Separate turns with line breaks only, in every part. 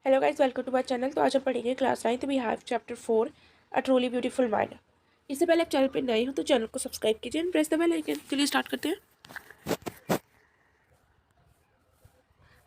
Hello guys, welcome to my channel. तो आज हम पढ़ेंगे class 9 we have chapter 4 a truly beautiful mind. इससे पहले आप चैनल पर नए हो तो चैनल को सब्सक्राइब कीजिए and press the bell icon. चलिए स्टार्ट करते हैं।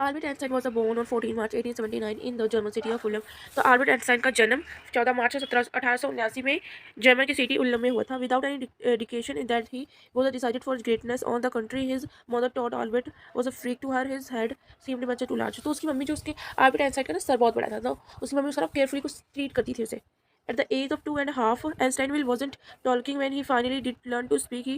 Albert Einstein was born on 14 March 1879 in the German city of Ulm. तो आल्बर्ट आइंस्टाइन का जन्म 14 मार्च 1879 में जर्मन की सिटी उल्लम में हुआ था। Without any education in that he was decided for his greatness on the country. His mother taught Albert was a freak to her. His head seemed much too large. तो उसकी mummy जो उसके Albert Einstein का ना sir बहुत बड़ा था, तो उसकी मम्मी उसका केयरफुली कुछ ट्रीट करती थी उसे। At the age of 2.5, Einstein wasn't talking when he finally did learn to speak. He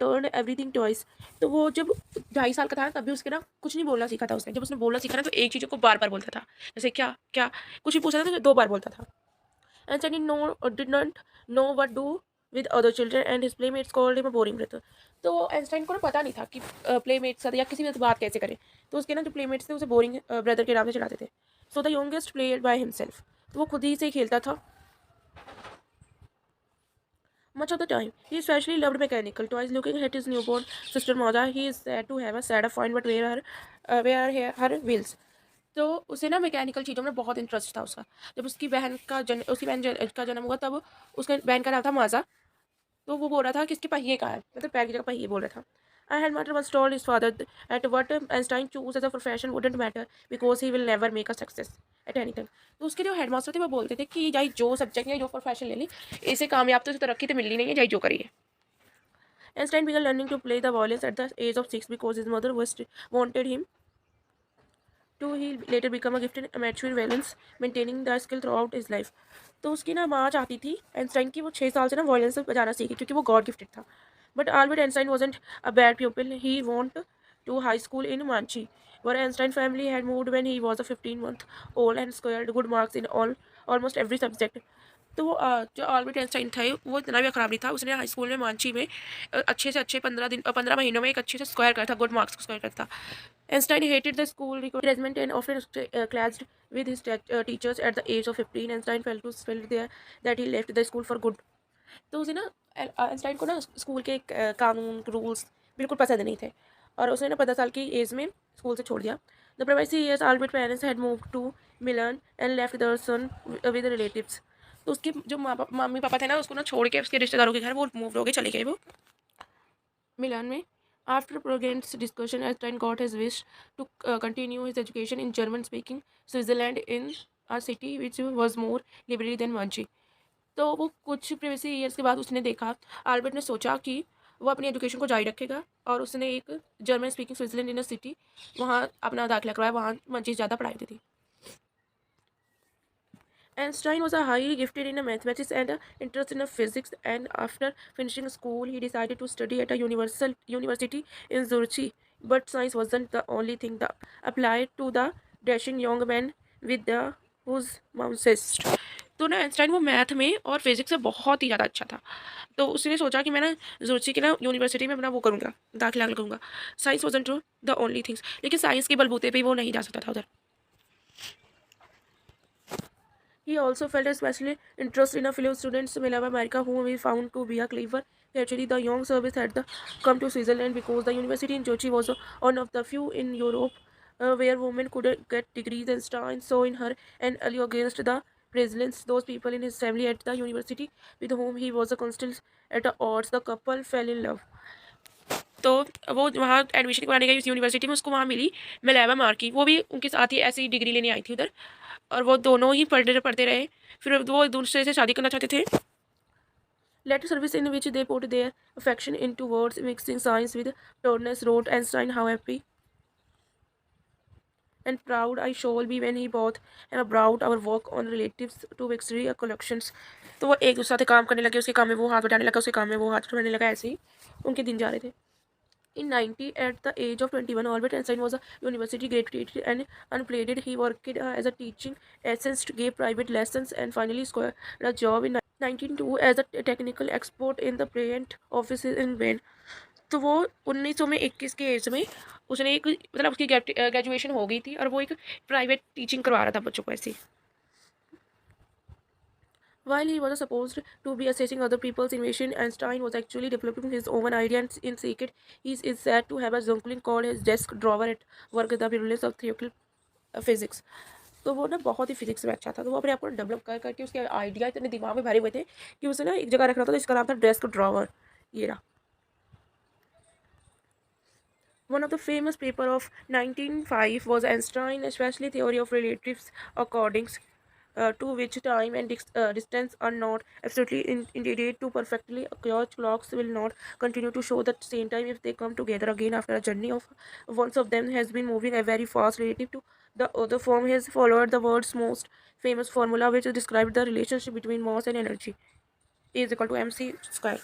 turned everything twice. तो वो जब 2.5 साल का था तब भी उसके ना कुछ नहीं बोलना सीखा था उसने। जब उसने बोलना सीखा ना तो एक चीज़ों को बार बार बोलता था, जैसे क्या क्या, कुछ भी पूछा था तो 2 बार बोलता था। Einstein did not know what do with other children and his playmates called him a boring brother. तो आइंस्टाइन को ना पता नहीं था कि प्लेमेट्स साथ या किसी भी बात कैसे करें, तो उसके ना जो प्लेमेट्स थे उसे बोरिंग ब्रदर के नाम से चलाते थे। So the youngest played by himself, तो वो खुद ही से खेलता था। Much of the time, he especially loved mechanical toys. Looking at his newborn sister Mauda, he is said to have a sad find, but where her wheels. तो उसे ना mechanical चीज़ों में बहुत इंटरेस्ट था उसका। जब उसकी बहन का जन्म हुआ तब उसके बहन का नाम था माजा। तो वो बोल रहा था कि इसके पहिए कहाँ है, मतलब पैर की जगह पहिए बोल रहा था। I had mother once told his father that what Einstein choose as a profession wouldn't matter because he will never make a success at anything. तो उसके जो हेडमास्टर थे वो बोलते थे कि चाहे जो सब्जेक्ट या जो प्रोफेशन ले ली, इसे कामयाब तो तरक्की तो मिलनी नहीं है, चाहे जो करिए। Einstein began learning to play the violin at the age of 6 because his mother wanted him to. He later become a gifted amateur violins, maintaining the skill throughout his life. तो उसकी ना माँ चाहती थी आइंस्टाइन की वो 6 साल से ना वायलिन से बजाना सीखे क्योंकि वो गॉड गिफ्टेड था। But Albert Einstein wasn't a bad pupil. He went to high school in Manchi, where Einstein family had moved when he was a 15-month-old and scored good marks in almost every subject. तो वो जो Albert Einstein थे वो इतना भी ख़राब नहीं था। उसने हाई स्कूल में मांची में अच्छे से अच्छे 15 महीनों में एक अच्छे से स्क्वायर करा था, गुड मार्क्स स्क्वायर करता था। Einstein hated the school requirement and often clashed with his teachers. At the age of 15, Einstein felt there that he left the school for good. तो उसे ना आइंस्टाइन को ना स्कूल के कानून रूल्स बिल्कुल पसंद नहीं थे और उसने ना 15 साल की एज में स्कूल से छोड़ दिया। The previous years Albert parents had move to Milan and left their son with relatives. तो उसके जो मम्मी पापा थे ना उसको ना छोड़ के उसके रिश्तेदारों के घर वो मूव हो गए, चले गए वो मिलान में। After prolonged discussion, Einstein got his wish to continue his education in German-speaking Switzerland in a city which was more liberal than Munich. तो वो कुछ प्रीवियस ईयर्स के बाद उसने देखा, आल्बर्ट ने सोचा कि वो अपनी एजुकेशन को जारी रखेगा और उसने एक जर्मन स्पीकिंग स्विट्जरलैंड इन सिटी वहाँ अपना दाखिला करवाया। वहाँ मंची ज़्यादा पढ़ाई होती थी। Einstein was a highly gifted in mathematics and interest in physics, and after finishing school, he decided to study at a university in Zurich. But science wasn't the only thing that applied to the dashing young man with the whose mouthest. तो ना Einstein वो math में और physics में बहुत ही ज़्यादा अच्छा था। तो उसने सोचा कि मैं ना जुर्ची की ना यूनिवर्सिटी में अपना वो करूँगा, दाखिला करूँगा। Science wasn't the only things, लेकिन साइंस के बलबूते पे वो नहीं जा सकता था उधर। He also felt a special interest in a fellow students in America whom he found to be a clever. Actually, the young service had come to Switzerland because the university in Zurich was one of the few in Europe where women could get degrees. And Stein saw in her an ally against the presidents, those people in his family at the university with whom he was a constant at odds. The couple fell in love. तो वो वहाँ admission कराने गई उस university में, उसको वहाँ मिली Mileva marquee, वो भी उनके साथ ही ऐसी डिग्री लेने आई थी उधर और वो दोनों ही पढ़ते रहे। फिर वो एक दूसरे से शादी करना चाहते थे। Letter service in which they put their affection into words mixing science with turns wrote Einstein how happy and proud I shall be when he both have brought our work on relatives to victory collections. तो वो एक दूसरे से काम करने लगे, उसके काम में वो हाथ बटाने लगा, उसके काम में वो हाथ बटाने लगा, ऐसे ही उनके दिन जा रहे थे। In 90, at the age of 21, Albert Einstein was a university graduate and unemployed. He worked as a teaching assistant, gave private lessons, and finally scored a job in 1902 as a technical expert in the patent office in Wayne. तो वो 1921 के as में उसने एक मतलब उसकी graduation हो गई थी और वो एक प्राइवेट टीचिंग करवा रहा था बच्चों को ऐसी। While he was supposed to be assessing other people's invention, Einstein was actually developing his own ideas in secret. He is said to have a Zunklin called his desk drawer at work, the brilliance of theoretical physics. तो वो ना बहुत ही physics में अच्छा था, तो वो अपने आप को डेवलप कर करके उसके आइडिया इतने दिमाग में भरे हुए थे कि उसे ना एक जगह रख रहा था, तो इसका नाम था डेस्क ड्रॉवर। ये रहा। One of the famous paper of 1905 was Einstein, especially theory of relatives, according to which time and distance are not absolutely integrated to perfectly occur. Clocks will not continue to show the same time if they come together again after a journey of one of them has been moving a very fast relative to the other. Form has followed the world's most famous formula, which described the relationship between mass and energy, E is equal to mc square.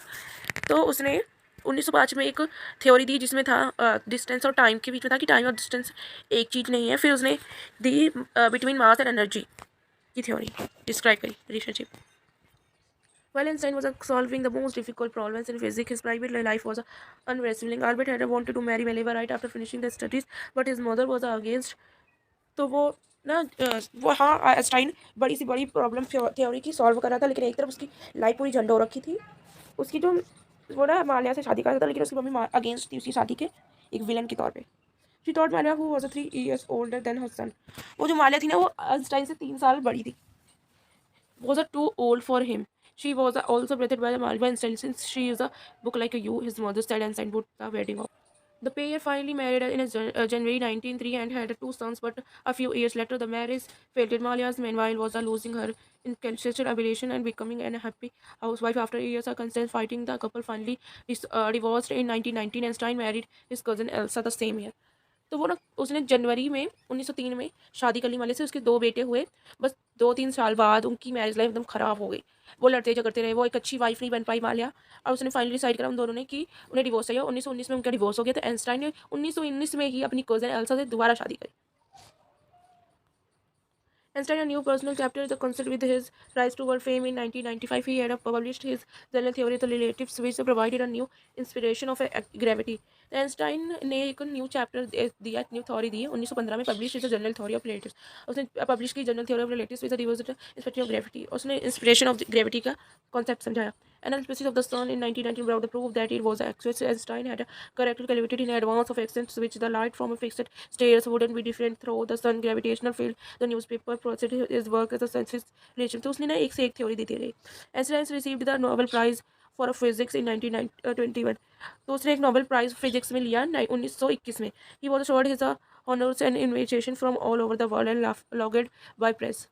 तो उसने 1905 में एक theory दी जिसमें था distance और time के बीच में था कि टाइम और डिस्टेंस एक चीज़ नहीं है। फिर उसने दी बिटवीन मास एंड एनर्जी की थ्योरी डिस्क्राइब करी relationship. While Einstein was solving the most difficult problems in physics, his private life was unwrestling. Albert had wanted to marry Mileva right after finishing the studies, but his mother was against. तो वो ना वो हाँ Einstein बड़ी सी बड़ी problem theory की solve कर रहा था, लेकिन एक तरफ उसकी लाइफ पूरी झंड हो रखी थी। उसकी जो वो ना माल्या से शादी कर रहा था, लेकिन उसकी मम्मी अगेंस्ट थी उसकी शादी के, एक विलन के तौर पे। She thought Mallya who was 3 years older than her son। वो जो माल्या थी ना वो आइंस्टाइन से 3 साल बड़ी थी। Was too old for him। She was also breathed by the Malva Einstein since she is a book like you, his mother said, Einstein put the wedding off. The pair finally married in January 1903 and had 2 sons, but a few years later the marriage failed. Malia's meanwhile was losing her inconsistent ability and becoming an unhappy housewife. After years of constant fighting, the couple finally divorced in 1919 and Stein married his cousin Elsa the same year। तो वो ना उसने जनवरी में 1903 में शादी कर ली माल्या से। उसके 2 बेटे हुए। बस 2-3 साल बाद उनकी मैरिज लाइफ एकदम ख़राब हो गई। वो लड़ते झगड़ते रहे, वो एक अच्छी वाइफ नहीं बन पाई माल्या, और उसने फाइनली डिसाइड करा उन दोनों ने कि उन्हें डिवोर्स चाहिए। 1919 में उनका डिवोर्स हो गया, तो आइंस्टाइन ने 1919 में ही अपनी कज़न एल्सा से दोबारा शादी करी। Einstein a new personal chapter the concept with his rise to world fame in 1995. He had published his general theory of the relatives, which provided a new inspiration of gravity। Einstein ने एक new chapter दिया, new theory दी 1915 में, publish is general theory of relatives. उसने publish की general theory of relatives with reversed inspection of gravity. उसने inspiration of gravity का concept समझाया। Analysis of the sun in 1919 brought the proof that it was actually Einstein had correctly calculated in advance of extents which the light from a fixed stairs wouldn't be different through the sun gravitational field। The newspaper proceeded his work as a science relation। तो उसने ना एक से एक theory देती रही। Einstein received the Nobel Prize for physics in 1921। तो उसने एक नोबेल प्राइज फिजिक्स में लिया 1921 में। He was assured his honors and invitation from all over the world and lauded by press।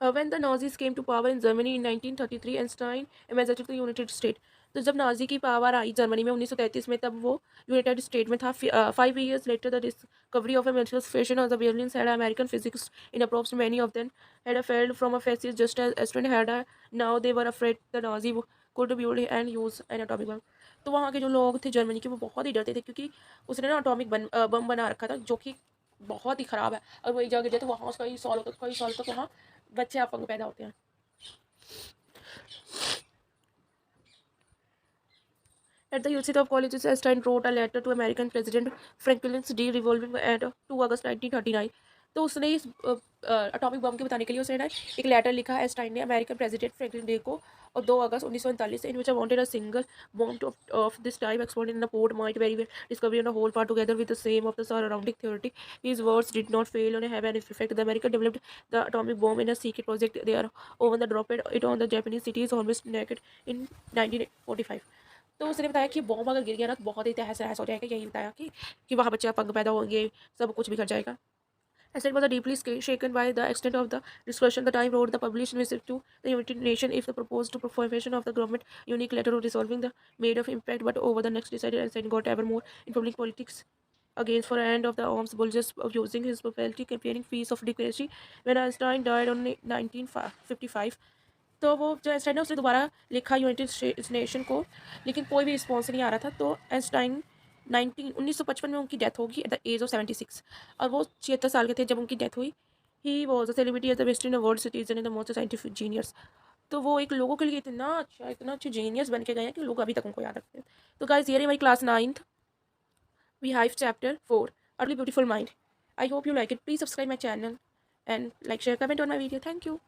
When the Nazis came to power in Germany in 1933, Einstein emigrated to the United States। तो जब Nazi की power आई Germany में 1933 में, तब वो United state में था। 5 years later the discovery of a menstruation of the Berlin had American physicists in approach many of them had failed from a faces just as Einstein had now they were afraid the Nazi could build and use an atomic bomb। तो वहाँ के जो लोग थे Germany के, वो बहुत ही डरते थे, क्योंकि उसने ना अटोमिक बम बना रखा था जो कि बहुत ही ख़राब है। और वो एक जगह जाए तो वहाँ उसका कई साल तक वहाँ बच्चे अपंग पैदा होते हैं। At the University of Colleges, Einstein wrote a letter to American President Franklin D. revolving at 2 August 1939। तो उसने इस अटोमिक बम के बताने के लिए उसने ना एक लेटर लिखा आइंस्टाइन ने अमेरिकन प्रेसिडेंट फ्रैंकलिन डे को, और 2 August 1939 in which wanted a single bomb of this time exploded in the port might very well discovery on a whole part together with the same of the surrounding theory। His words did not fail and have an effect। The American developed the atomic bomb in a secret project there over the dropped it on the Japanese cities almost naked in 1945। तो उसने बताया कि bomb अगर गिर गया ना तो बहुत ही तहस नहस हो जाएगा। यही बताया कि वहाँ बच्चे अपंग पैदा होंगे, सब कुछ बिखर जाएगा। Einstein was deeply shaken by the extent of the discussion। The Time wrote the published message to the United Nations if the proposed formation of the government unique letter of resolving the made of impact, but over the next decided Einstein got ever more in public politics against for end of the arms bulges of using his popularity campaigning fees of democracy। When Einstein died on 1955, तो वो जो Einstein है उसने दोबारा लिखा United nation को, लेकिन कोई भी रिस्पॉन्स नहीं आ रहा था। तो आइंस्टाइन 1955 में उनकी डेथ होगी एट द एज ऑफ 76, और वो 76 साल के थे जब उनकी डेथ हुई। He was a celebrity as the best in the world citizen in the most scientific genius. तो वो एक लोगों के लिए इतना अच्छे जीनियस बन के गए हैं कि लोग अभी तक उनको याद रखते हैं। तो गाइस ये रही हमारी class 9th we have chapter 4 early beautiful mind. I hope you like it. Please subscribe my channel and like, share, comment on my video। Thank you।